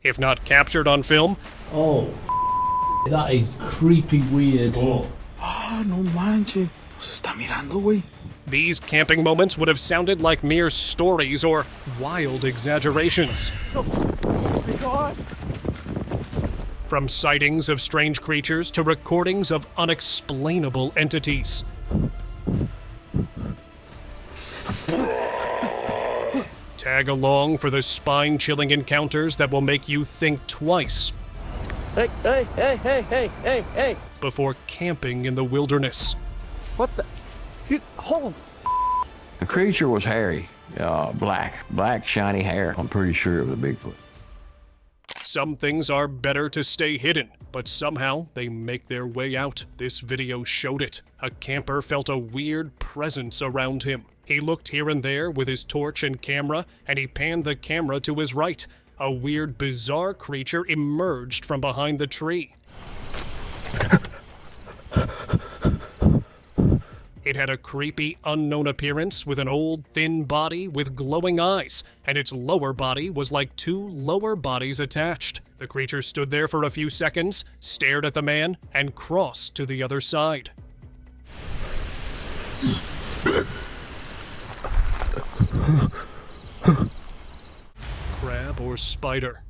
if not captured on film. Oh, that is creepy weird. Oh. Ah, no manches. Nos está mirando, güey. These camping moments would have sounded like mere stories or wild exaggerations. Oh my God. From sightings of strange creatures to recordings of unexplainable entities. Tag along for the spine-chilling encounters that will make you think twice Hey. before camping in the wilderness. What the? Hold. The creature was hairy, black shiny hair. I'm pretty sure it was a Bigfoot. Some things are better to stay hidden, but somehow they make their way out. This video showed it. A camper felt a weird presence around him. He looked here and there with his torch and camera, and he panned the camera to his right. A weird, bizarre creature emerged from behind the tree. It had a creepy, unknown appearance with an old, thin body with glowing eyes, and its lower body was like two lower bodies attached. The creature stood there for a few seconds, stared at the man, and crossed to the other side. Crab or spider?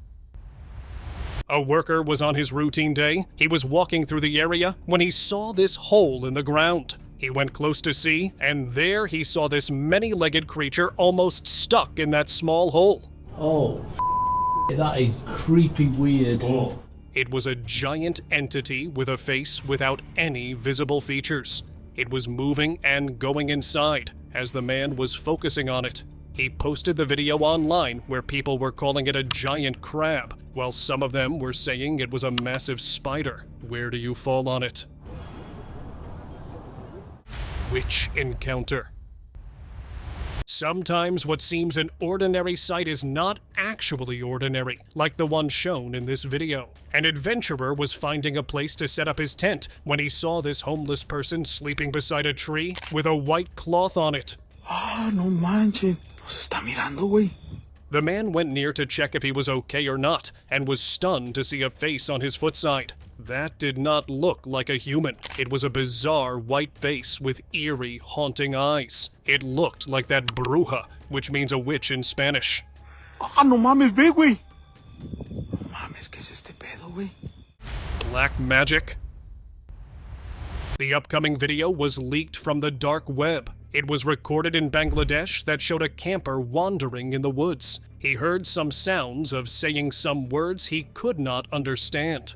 A worker was on his routine day. He was walking through the area when he saw this hole in the ground. He went close to see, and there he saw this many-legged creature almost stuck in that small hole. Oh, that is creepy weird. Oh. It was a giant entity with a face without any visible features. It was moving and going inside as the man was focusing on it. He posted the video online where people were calling it a giant crab, while some of them were saying it was a massive spider. Where do you fall on it? Witch encounter. Sometimes what seems an ordinary sight is not actually ordinary, like the one shown in this video. An adventurer was finding a place to set up his tent when he saw this homeless person sleeping beside a tree with a white cloth on it. Ah, no manches. Nos está mirando, güey. The man went near to check if he was okay or not, and was stunned to see a face on his footside. That did not look like a human. It was a bizarre white face with eerie, haunting eyes. It looked like that bruja, which means a witch in Spanish. Ah, no mames, ve, güey. No mames, ¿qué es este pedo, güey? Black magic? The upcoming video was leaked from the dark web. It was recorded in Bangladesh that showed a camper wandering in the woods. He heard some sounds of saying some words he could not understand.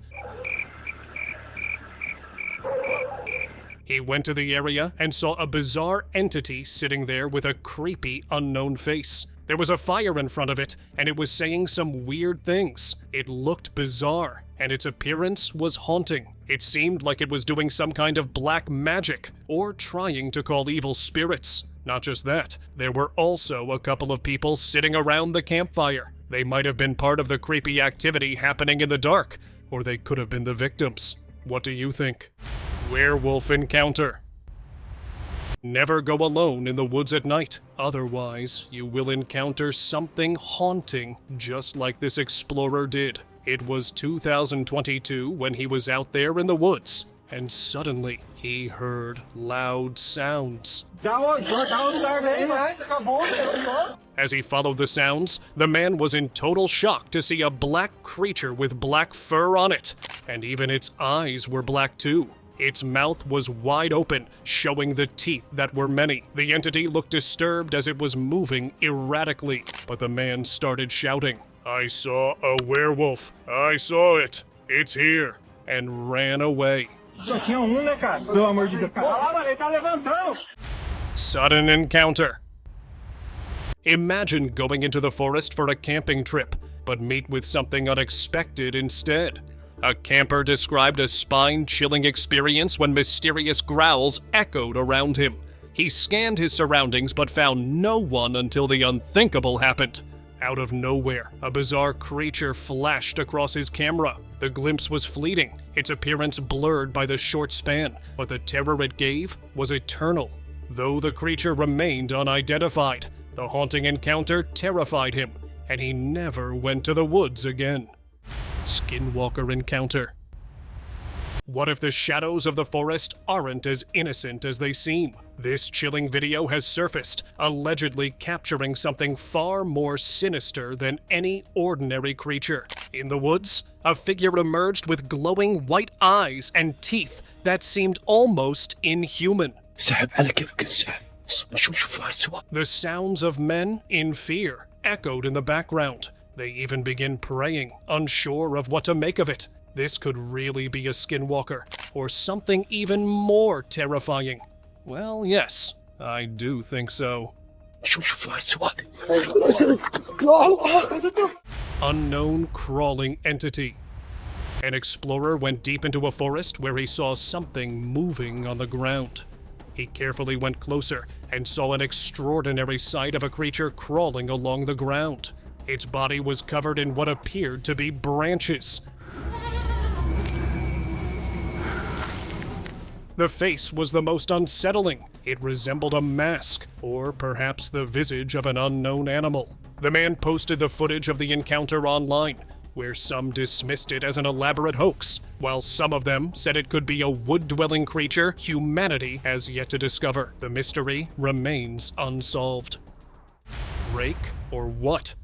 He went to the area and saw a bizarre entity sitting there with a creepy, unknown face. There was a fire in front of it, and it was saying some weird things. It looked bizarre, and its appearance was haunting. It seemed like it was doing some kind of black magic, or trying to call evil spirits. Not just that, there were also a couple of people sitting around the campfire. They might have been part of the creepy activity happening in the dark, or they could have been the victims. What do you think? Werewolf encounter. Never go alone in the woods at night, otherwise you will encounter something haunting just like this explorer did. It was 2022 when he was out there in the woods, and suddenly he heard loud sounds. As he followed the sounds, the man was in total shock to see a black creature with black fur on it, and even its eyes were black too. Its mouth was wide open, showing the teeth that were many. The entity looked disturbed as it was moving erratically, but the man started shouting, "I saw a werewolf! I saw it! It's here!" and ran away. Sudden encounter. Imagine going into the forest for a camping trip, but meet with something unexpected instead. A camper described a spine-chilling experience when mysterious growls echoed around him. He scanned his surroundings but found no one until the unthinkable happened. Out of nowhere, a bizarre creature flashed across his camera. The glimpse was fleeting, its appearance blurred by the short span, but the terror it gave was eternal. Though the creature remained unidentified, the haunting encounter terrified him, and he never went to the woods again. Skinwalker encounter. What if the shadows of the forest aren't as innocent as they seem? This chilling video has surfaced, allegedly capturing something far more sinister than any ordinary creature. In the woods, a figure emerged with glowing white eyes and teeth that seemed almost inhuman. The sounds of men in fear echoed in the background. They even begin praying, unsure of what to make of it. This could really be a skinwalker, or something even more terrifying. Well, yes, I do think so. Unknown crawling entity. An explorer went deep into a forest where he saw something moving on the ground. He carefully went closer and saw an extraordinary sight of a creature crawling along the ground. Its body was covered in what appeared to be branches. The face was the most unsettling. It resembled a mask, or perhaps the visage of an unknown animal. The man posted the footage of the encounter online, where some dismissed it as an elaborate hoax, while some of them said it could be a wood-dwelling creature humanity has yet to discover. The mystery remains unsolved. Rake or what?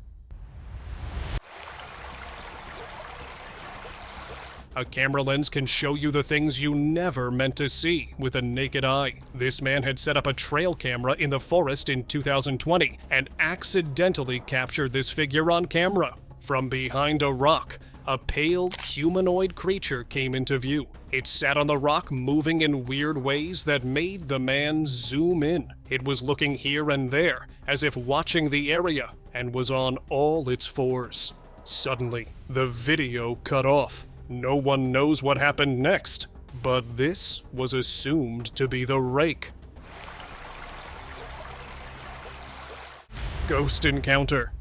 A camera lens can show you the things you never meant to see with a naked eye. This man had set up a trail camera in the forest in 2020 and accidentally captured this figure on camera. From behind a rock, a pale humanoid creature came into view. It sat on the rock, moving in weird ways that made the man zoom in. It was looking here and there, as if watching the area, and was on all its fours. Suddenly, the video cut off. No one knows what happened next, but this was assumed to be the Rake. Ghost encounter.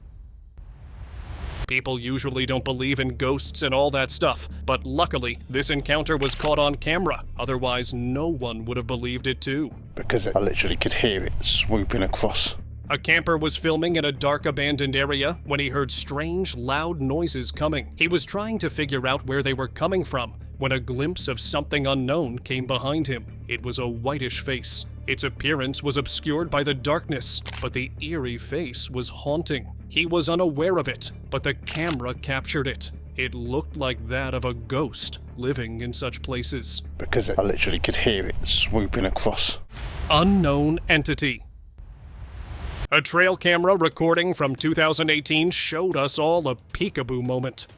People usually don't believe in ghosts and all that stuff, but luckily, this encounter was caught on camera. Otherwise, no one would have believed it too. Because I literally could hear it swooping across. A camper was filming in a dark abandoned area when he heard strange, loud noises coming. He was trying to figure out where they were coming from when a glimpse of something unknown came behind him. It was a whitish face. Its appearance was obscured by the darkness, but the eerie face was haunting. He was unaware of it, but the camera captured it. It looked like that of a ghost living in such places. Because I literally could hear it swooping across. Unknown entity. A trail camera recording from 2018 showed us all a peekaboo moment.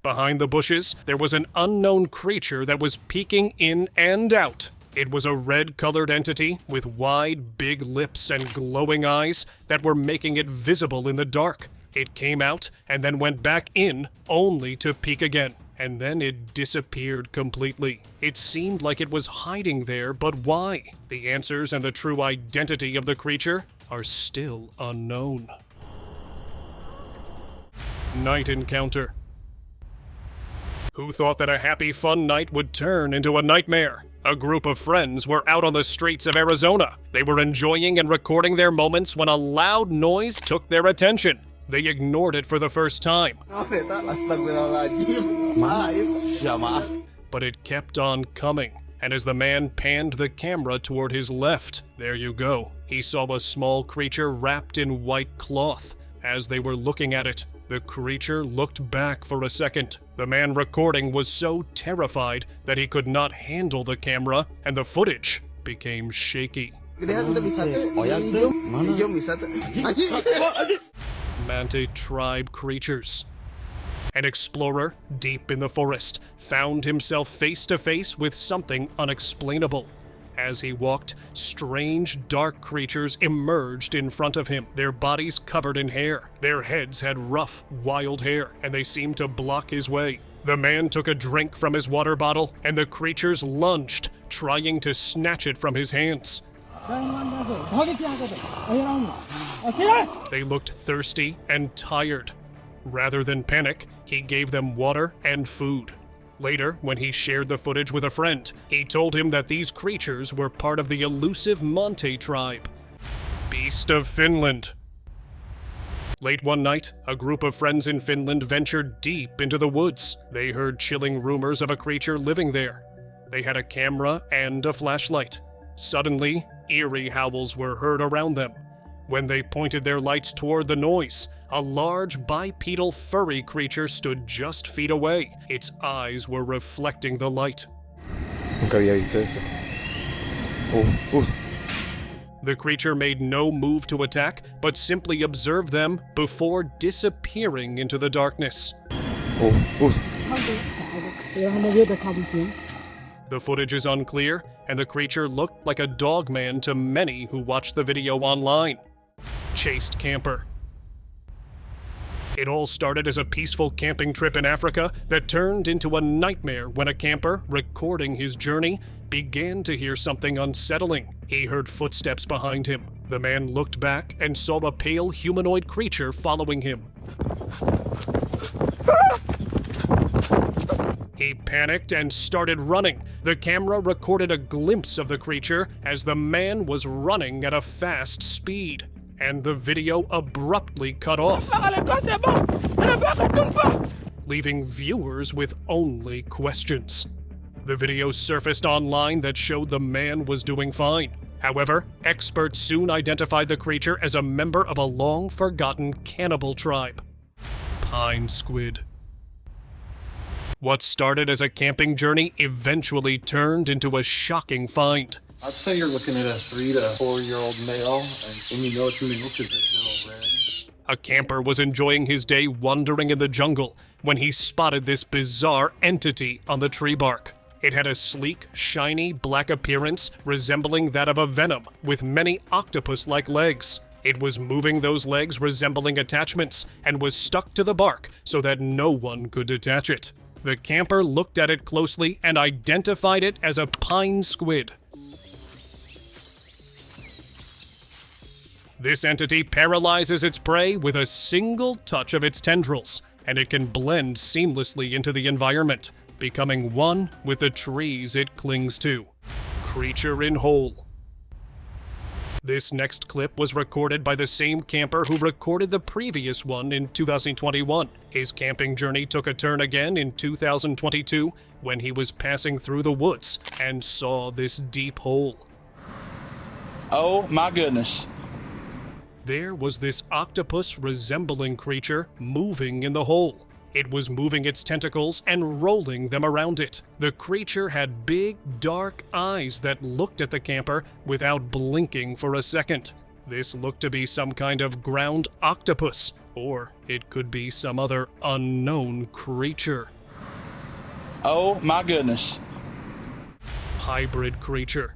Behind the bushes, there was an unknown creature that was peeking in and out. It was a red-colored entity with wide, big lips and glowing eyes that were making it visible in the dark. It came out and then went back in, only to peek again. And then it disappeared completely. It seemed like it was hiding there, but why? The answers and the true identity of the creature are still unknown. Night encounter. Who thought that a happy, fun night would turn into a nightmare? A group of friends were out on the streets of Arizona. They were enjoying and recording their moments when a loud noise took their attention. They ignored it for the first time. But it kept on coming, and as the man panned the camera toward his left, there you go, he saw a small creature wrapped in white cloth. As they were looking at it, the creature looked back for a second. The man recording was so terrified that he could not handle the camera, and the footage became shaky. Manti tribe creatures. An explorer, deep in the forest, found himself face to face with something unexplainable. As he walked, strange, dark creatures emerged in front of him, their bodies covered in hair. Their heads had rough, wild hair, and they seemed to block his way. The man took a drink from his water bottle, and the creatures lunged, trying to snatch it from his hands. They looked thirsty and tired. Rather than panic, he gave them water and food. Later, when he shared the footage with a friend, he told him that these creatures were part of the elusive Manti tribe. Beast of Finland. Late one night, a group of friends in Finland ventured deep into the woods. They heard chilling rumors of a creature living there. They had a camera and a flashlight. Suddenly, eerie howls were heard around them. When they pointed their lights toward the noise, a large bipedal furry creature stood just feet away. Its eyes were reflecting the light. The creature made no move to attack, but simply observed them before disappearing into the darkness. The footage is unclear, and the creature looked like a dogman to many who watched the video online. Chased camper. It all started as a peaceful camping trip in Africa that turned into a nightmare when a camper, recording his journey, began to hear something unsettling. He heard footsteps behind him. The man looked back and saw a pale humanoid creature following him. He panicked and started running. The camera recorded a glimpse of the creature as the man was running at a fast speed. And the video abruptly cut off, leaving viewers with only questions. The video surfaced online that showed the man was doing fine. However, experts soon identified the creature as a member of a long-forgotten cannibal tribe. Pine squid. What started as a camping journey eventually turned into a shocking find. I'd say you're looking at a 3 to 4-year-old male, and when you know it's really looked at this little red. A camper was enjoying his day wandering in the jungle when he spotted this bizarre entity on the tree bark. It had a sleek, shiny, black appearance resembling that of a venom, with many octopus-like legs. It was moving those legs resembling attachments, and was stuck to the bark so that no one could detach it. The camper looked at it closely and identified it as a pine squid. This entity paralyzes its prey with a single touch of its tendrils, and it can blend seamlessly into the environment, becoming one with the trees it clings to. Creature in hole. This next clip was recorded by the same camper who recorded the previous one in 2021. His camping journey took a turn again in 2022 when he was passing through the woods and saw this deep hole. Oh my goodness. There was this octopus-resembling creature moving in the hole. It was moving its tentacles and rolling them around it. The creature had big, dark eyes that looked at the camper without blinking for a second. This looked to be some kind of ground octopus, or it could be some other unknown creature. Oh my goodness. Hybrid creature.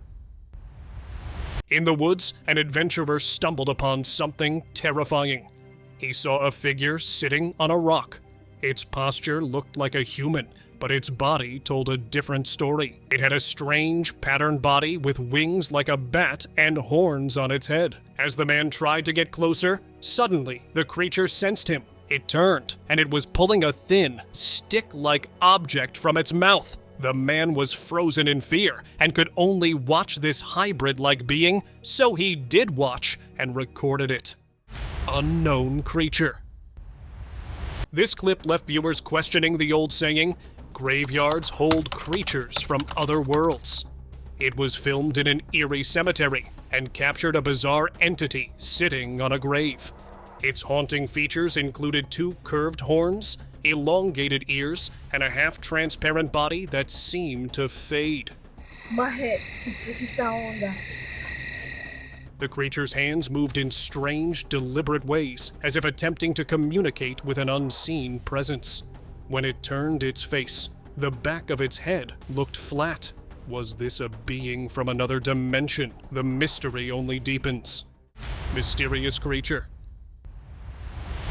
In the woods, an adventurer stumbled upon something terrifying. He saw a figure sitting on a rock. Its posture looked like a human, but its body told a different story. It had a strange, patterned body with wings like a bat and horns on its head. As the man tried to get closer, suddenly the creature sensed him. It turned, and it was pulling a thin, stick-like object from its mouth. The man was frozen in fear and could only watch this hybrid-like being, so he did watch and recorded it. Unknown creature. This clip left viewers questioning the old saying, "Graveyards hold creatures from other worlds." It was filmed in an eerie cemetery and captured a bizarre entity sitting on a grave. Its haunting features included 2 curved horns, elongated ears, and a half-transparent body that seemed to fade. The creature's hands moved in strange, deliberate ways, as if attempting to communicate with an unseen presence. When it turned its face, the back of its head looked flat. Was this a being from another dimension? The mystery only deepens. Mysterious creature.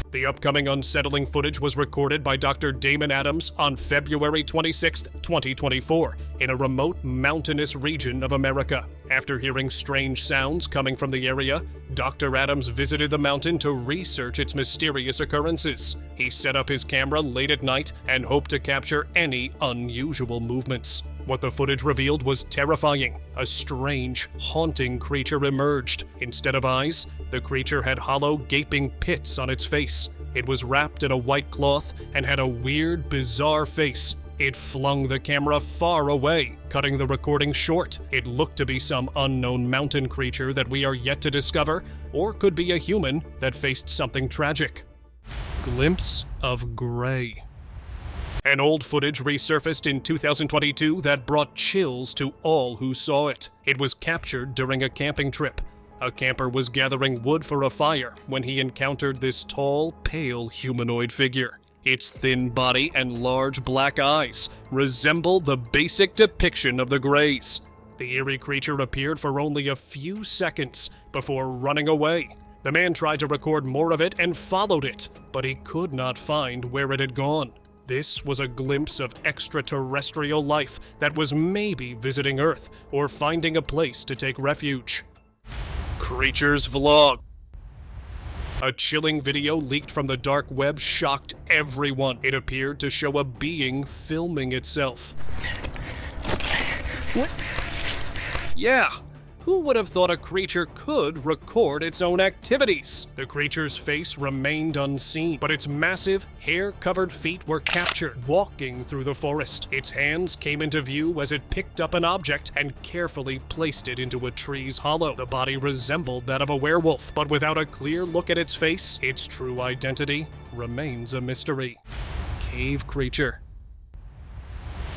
The upcoming unsettling footage was recorded by Dr. Damon Adams on February 26, 2024, in a remote mountainous region of America. After hearing strange sounds coming from the area, Dr. Adams visited the mountain to research its mysterious occurrences. He set up his camera late at night and hoped to capture any unusual movements. What the footage revealed was terrifying. A strange, haunting creature emerged. Instead of eyes, The creature had hollow, gaping pits on its face. It was wrapped in a white cloth and had a weird, bizarre face. It flung the camera far away, cutting the recording short. It looked to be some unknown mountain creature that we are yet to discover, or could be a human that faced something tragic. Glimpse of gray. An old footage resurfaced in 2022 that brought chills to all who saw it. It was captured during a camping trip. A camper was gathering wood for a fire when he encountered this tall, pale humanoid figure. Its thin body and large black eyes resemble the basic depiction of the Greys. The eerie creature appeared for only a few seconds before running away. The man tried to record more of it and followed it, but he could not find where it had gone. This was a glimpse of extraterrestrial life that was maybe visiting Earth or finding a place to take refuge. Creatures Vlog. A chilling video leaked from the dark web shocked everyone. It appeared to show a being filming itself. What? Yeah, who would have thought a creature could record its own activities? The creature's face remained unseen, but its massive, hair-covered feet were captured, walking through the forest. Its hands came into view as it picked up an object and carefully placed it into a tree's hollow. The body resembled that of a werewolf, but without a clear look at its face, its true identity remains a mystery. Cave creature.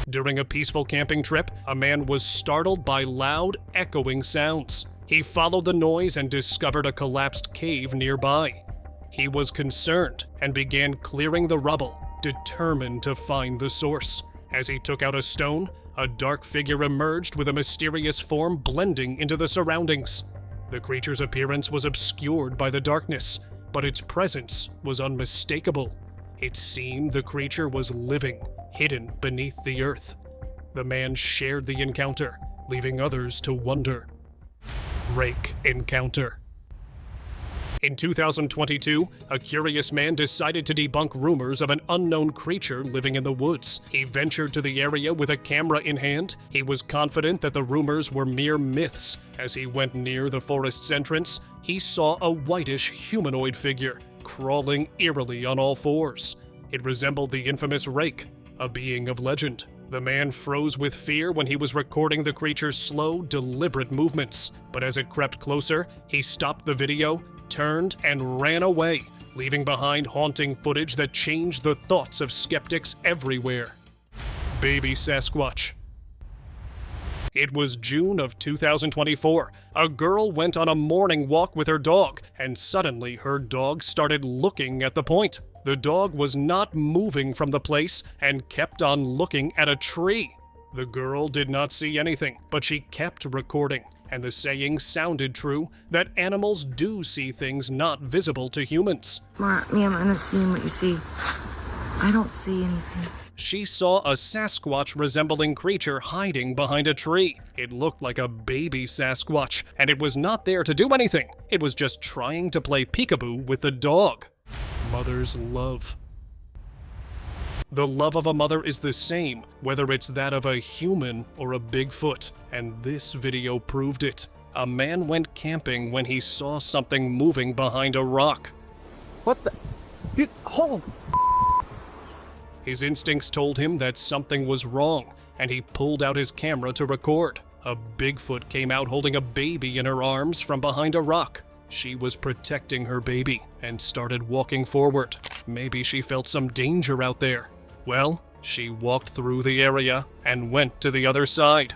During a peaceful camping trip, a man was startled by loud, echoing sounds. He followed the noise and discovered a collapsed cave nearby. He was concerned and began clearing the rubble, determined to find the source. As he took out a stone, a dark figure emerged with a mysterious form blending into the surroundings. The creature's appearance was obscured by the darkness, but its presence was unmistakable. It seemed the creature was living, hidden beneath the earth. The man shared the encounter, leaving others to wonder. Rake encounter. In 2022, a curious man decided to debunk rumors of an unknown creature living in the woods. He ventured to the area with a camera in hand. He was confident that the rumors were mere myths. As he went near the forest's entrance, he saw a whitish humanoid figure crawling eerily on all fours. It resembled the infamous Rake, a being of legend. The man froze with fear when he was recording the creature's slow, deliberate movements. But as it crept closer, he stopped the video, turned, and ran away, leaving behind haunting footage that changed the thoughts of skeptics everywhere. Baby Sasquatch. It was June of 2024. A girl went on a morning walk with her dog, and suddenly her dog started looking at the point. The dog was not moving from the place and kept on looking at a tree. The girl did not see anything, but she kept recording, and the saying sounded true that animals do see things not visible to humans. Ma'am, I'm not seeing what you see. I don't see anything. She saw a Sasquatch resembling creature hiding behind a tree. It looked like a baby Sasquatch, and it was not there to do anything. It was just trying to play peekaboo with the dog. Mother's love. The love of a mother is the same, whether it's that of a human or a Bigfoot, and this video proved it. A man went camping when he saw something moving behind a rock. What the? Dude, hold. His instincts told him that something was wrong, and he pulled out his camera to record. A Bigfoot came out holding a baby in her arms from behind a rock. She was protecting her baby and started walking forward. Maybe she felt some danger out there. Well, she walked through the area and went to the other side.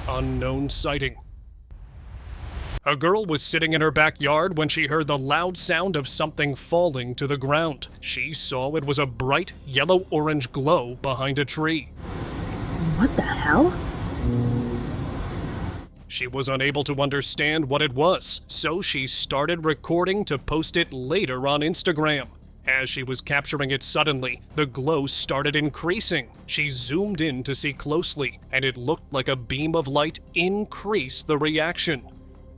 Unknown sighting. A girl was sitting in her backyard when she heard the loud sound of something falling to the ground. She saw it was a bright yellow-orange glow behind a tree. What the hell? She was unable to understand what it was, so she started recording to post it later on Instagram. As she was capturing it suddenly, the glow started increasing. She zoomed in to see closely, and it looked like a beam of light increased the reaction.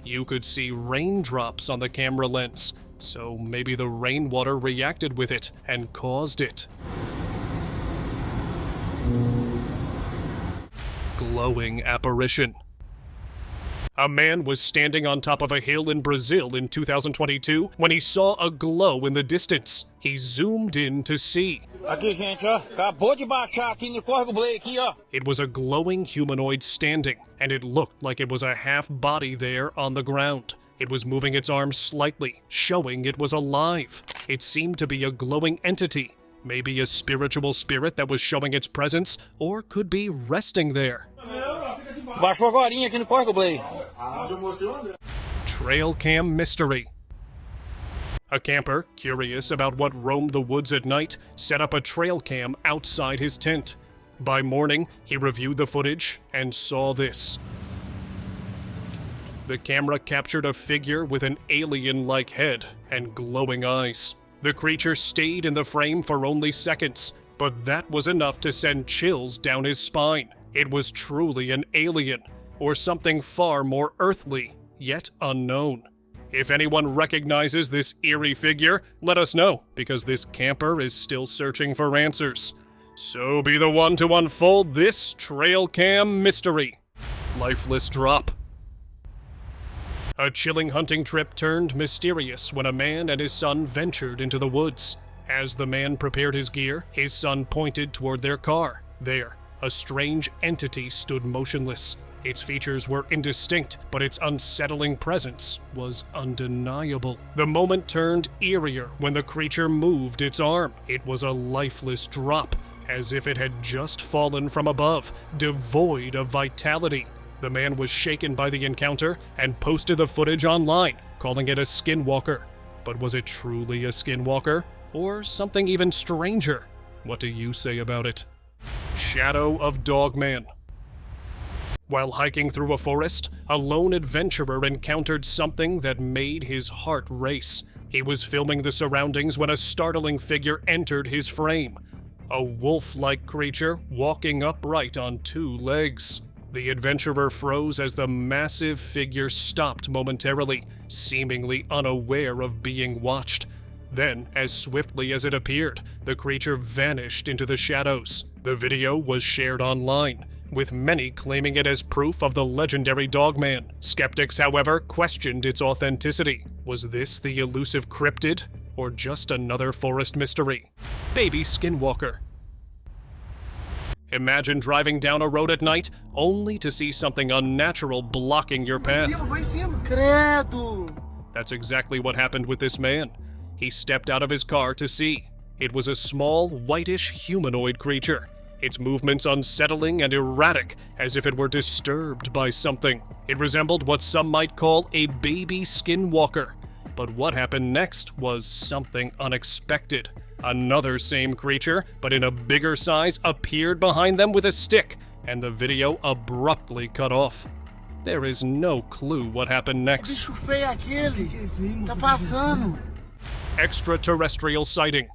You could see raindrops on the camera lens, so maybe the rainwater reacted with it and caused it. glowing apparition. A man was standing on top of a hill in Brazil in 2022 when he saw a glow in the distance. He zoomed in to see. Aqui, gente, ó. Acabou de baixar aqui no córrego Blake aqui, ó. It was a glowing humanoid standing, and it looked like it was a half body there on the ground. It was moving its arms slightly, showing it was alive. It seemed to be a glowing entity, maybe a spiritual spirit that was showing its presence, or could be resting there. Baixou agorinha aqui no córrego Blake. Trail cam mystery. A camper, curious about what roamed the woods at night, set up a trail cam outside his tent. By morning, he reviewed the footage and saw this. The camera captured a figure with an alien-like head and glowing eyes. The creature stayed in the frame for only seconds, but that was enough to send chills down his spine. It was truly an alien, or something far more earthly, yet unknown. If anyone recognizes this eerie figure, let us know, because this camper is still searching for answers. So be the one to unfold this trail cam mystery. Lifeless drop. A chilling hunting trip turned mysterious when a man and his son ventured into the woods. As the man prepared his gear, his son pointed toward their car. There, a strange entity stood motionless. Its features were indistinct, but its unsettling presence was undeniable. The moment turned eerier when the creature moved its arm. It was a lifeless drop, as if it had just fallen from above, devoid of vitality. The man was shaken by the encounter and posted the footage online, calling it a skinwalker. But was it truly a skinwalker? Or something even stranger? What do you say about it? Shadow of Dogman. While hiking through a forest, a lone adventurer encountered something that made his heart race. He was filming the surroundings when a startling figure entered his frame. A wolf-like creature walking upright on two legs. The adventurer froze as the massive figure stopped momentarily, seemingly unaware of being watched. Then, as swiftly as it appeared, the creature vanished into the shadows. The video was shared online, with many claiming it as proof of the legendary dogman. Skeptics, however, questioned its authenticity. Was this the elusive cryptid, or just another forest mystery? Baby skinwalker. Imagine driving down a road at night, only to see something unnatural blocking your path. That's exactly what happened with this man. He stepped out of his car to see. It was a small, whitish humanoid creature. Its movements unsettling and erratic, as if it were disturbed by something. It resembled what some might call a baby skinwalker. But what happened next was something unexpected. Another same creature, but in a bigger size, appeared behind them with a stick, and the video abruptly cut off. There is no clue what happened next. Extraterrestrial sighting.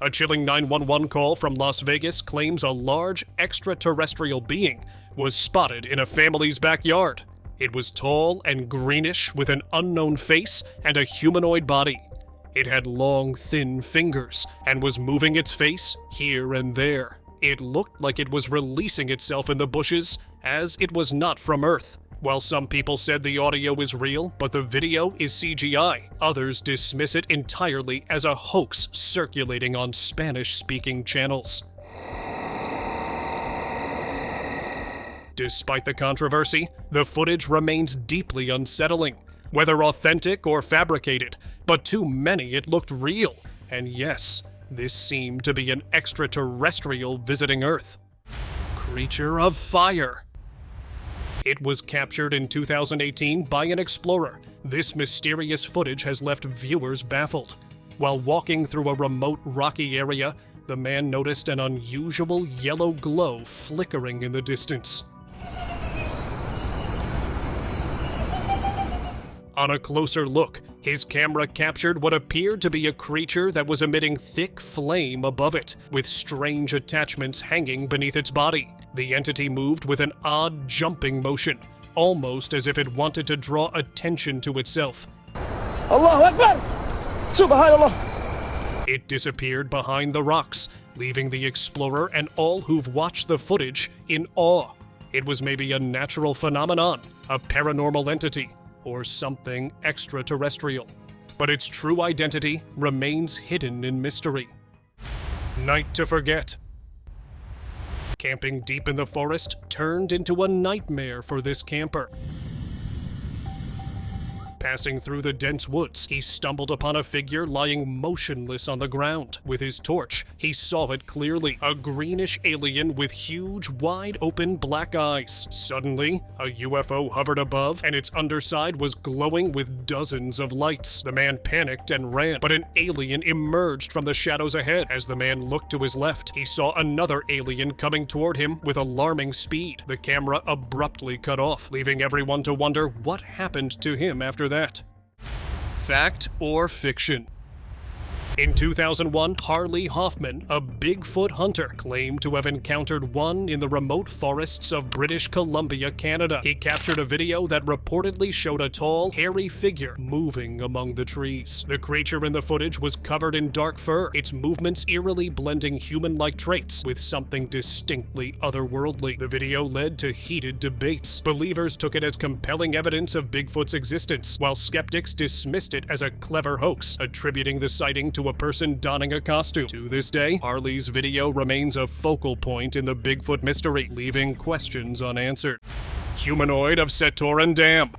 A chilling 911 call from Las Vegas claims a large extraterrestrial being was spotted in a family's backyard. It was tall and greenish with an unknown face and a humanoid body. It had long, thin fingers and was moving its face here and there. It looked like it was releasing itself in the bushes, as it was not from Earth. While some people said the audio is real, but the video is CGI, others dismiss it entirely as a hoax circulating on Spanish-speaking channels. Despite the controversy, the footage remains deeply unsettling, whether authentic or fabricated, but to many it looked real. And yes, this seemed to be an extraterrestrial visiting Earth. Creature of fire. It was captured in 2018 by an explorer. This mysterious footage has left viewers baffled. While walking through a remote rocky area, the man noticed an unusual yellow glow flickering in the distance. On a closer look, his camera captured what appeared to be a creature that was emitting thick flame above it, with strange attachments hanging beneath its body. The entity moved with an odd jumping motion, almost as if it wanted to draw attention to itself. Allahu Akbar! Subhanallah! It disappeared behind the rocks, leaving the explorer and all who've watched the footage in awe. It was maybe a natural phenomenon, a paranormal entity, or something extraterrestrial. But its true identity remains hidden in mystery. Night to forget. Camping deep in the forest turned into a nightmare for this camper. Passing through the dense woods, he stumbled upon a figure lying motionless on the ground. With his torch, he saw it clearly, a greenish alien with huge, wide-open black eyes. Suddenly, a UFO hovered above, and its underside was glowing with dozens of lights. The man panicked and ran, but an alien emerged from the shadows ahead. As the man looked to his left, he saw another alien coming toward him with alarming speed. The camera abruptly cut off, leaving everyone to wonder what happened to him after that. Fact or fiction? In 2001, Harley Hoffman, a Bigfoot hunter, claimed to have encountered one in the remote forests of British Columbia, Canada. He captured a video that reportedly showed a tall, hairy figure moving among the trees. The creature in the footage was covered in dark fur, its movements eerily blending human-like traits with something distinctly otherworldly. The video led to heated debates. Believers took it as compelling evidence of Bigfoot's existence, while skeptics dismissed it as a clever hoax, attributing the sighting to a person donning a costume. To this day, Harley's video remains a focal point in the Bigfoot mystery, leaving questions unanswered. Humanoid of Soran Dam.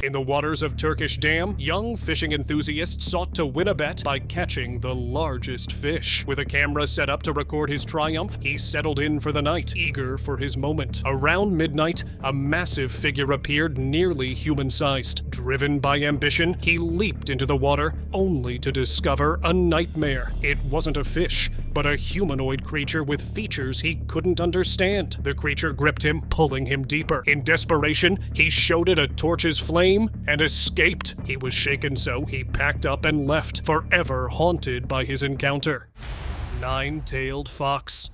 In the waters of Turkish Dam, young fishing enthusiasts sought to win a bet by catching the largest fish. With a camera set up to record his triumph, he settled in for the night, eager for his moment. Around midnight, a massive figure appeared nearly human-sized. Driven by ambition, he leaped into the water, only to discover a nightmare. It wasn't a fish, but a humanoid creature with features he couldn't understand. The creature gripped him, pulling him deeper. In desperation, he showed it a torch's flame and escaped. He was shaken, so he packed up and left, forever haunted by his encounter. Nine-tailed fox.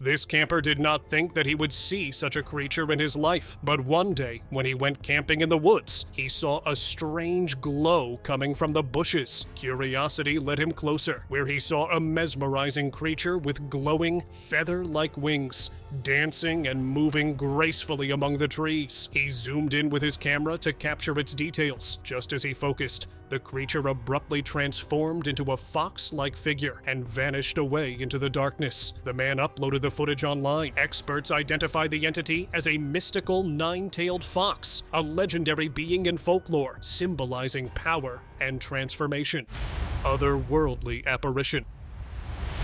This camper did not think that he would see such a creature in his life, but one day, when he went camping in the woods, he saw a strange glow coming from the bushes. Curiosity led him closer, where he saw a mesmerizing creature with glowing, feather-like wings, dancing and moving gracefully among the trees. He zoomed in with his camera to capture its details. Just as he focused, the creature abruptly transformed into a fox-like figure and vanished away into the darkness. The man uploaded the footage online. Experts identify the entity as a mystical nine-tailed fox, a legendary being in folklore, symbolizing power and transformation. Otherworldly apparition.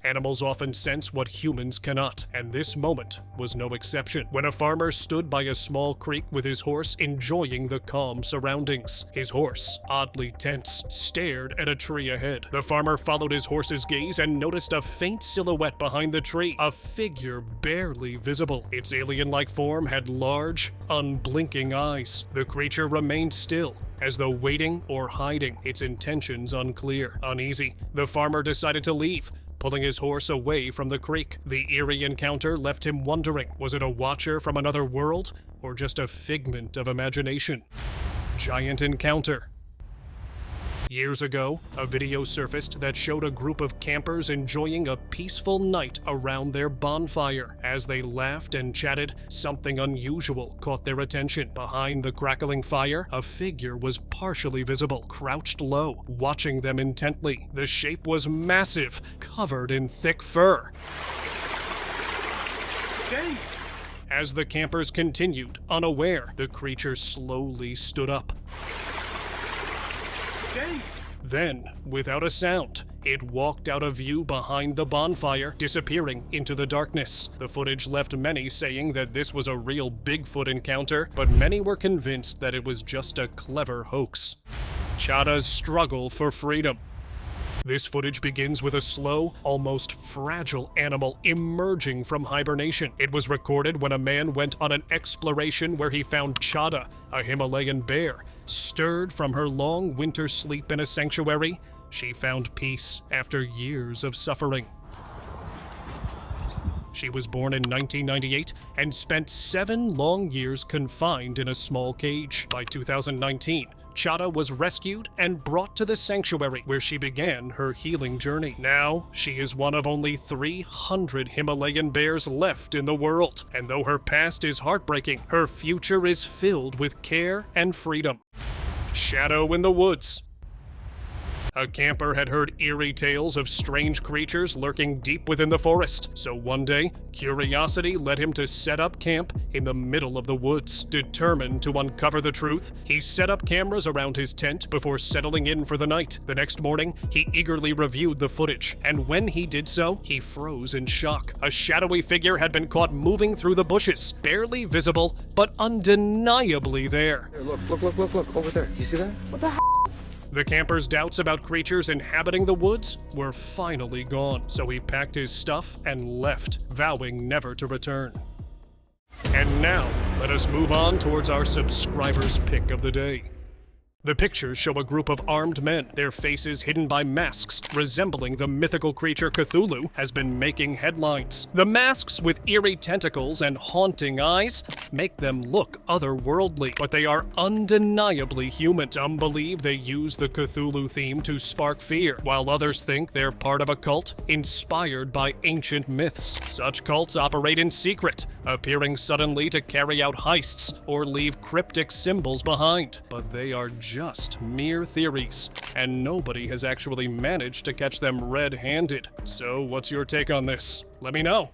Animals often sense what humans cannot, and this moment was no exception. When a farmer stood by a small creek with his horse enjoying the calm surroundings, his horse, oddly tense, stared at a tree ahead. The farmer followed his horse's gaze and noticed a faint silhouette behind the tree, a figure barely visible. Its alien-like form had large, unblinking eyes. The creature remained still, as though waiting or hiding, its intentions unclear. Uneasy, the farmer decided to leave, pulling his horse away from the creek. The eerie encounter left him wondering, was it a watcher from another world, or just a figment of imagination? Giant encounter. Years ago, a video surfaced that showed a group of campers enjoying a peaceful night around their bonfire. As they laughed and chatted, something unusual caught their attention. Behind the crackling fire, a figure was partially visible, crouched low, watching them intently. The shape was massive, covered in thick fur. As the campers continued, unaware, the creature slowly stood up. Then, without a sound, it walked out of view behind the bonfire, disappearing into the darkness. The footage left many saying that this was a real Bigfoot encounter, but many were convinced that it was just a clever hoax. Chada's struggle for freedom. This footage begins with a slow, almost fragile animal emerging from hibernation. It was recorded when a man went on an exploration where he found Chada, a Himalayan bear. Stirred from her long winter sleep in a sanctuary, she found peace after years of suffering. She was born in 1998 and spent 7 long years confined in a small cage. By 2019, Chada was rescued and brought to the sanctuary where she began her healing journey. Now, she is one of only 300 Himalayan bears left in the world, and though her past is heartbreaking, her future is filled with care and freedom. Shadow in the woods. A camper had heard eerie tales of strange creatures lurking deep within the forest, so one day, curiosity led him to set up camp in the middle of the woods. Determined to uncover the truth, he set up cameras around his tent before settling in for the night. The next morning, he eagerly reviewed the footage, and when he did so, he froze in shock. A shadowy figure had been caught moving through the bushes, barely visible, but undeniably there. Here, look, over there. You see that? What the hell? The camper's doubts about creatures inhabiting the woods were finally gone, so he packed his stuff and left, vowing never to return. And now, let us move on towards our subscribers' pick of the day. The pictures show a group of armed men, their faces hidden by masks, resembling the mythical creature Cthulhu, has been making headlines. The masks, with eerie tentacles and haunting eyes, make them look otherworldly, but they are undeniably human. Some believe they use the Cthulhu theme to spark fear, while others think they're part of a cult inspired by ancient myths. Such cults operate in secret, appearing suddenly to carry out heists or leave cryptic symbols behind, but they are just mere theories, and nobody has actually managed to catch them red-handed. So what's your take on this? Let me know.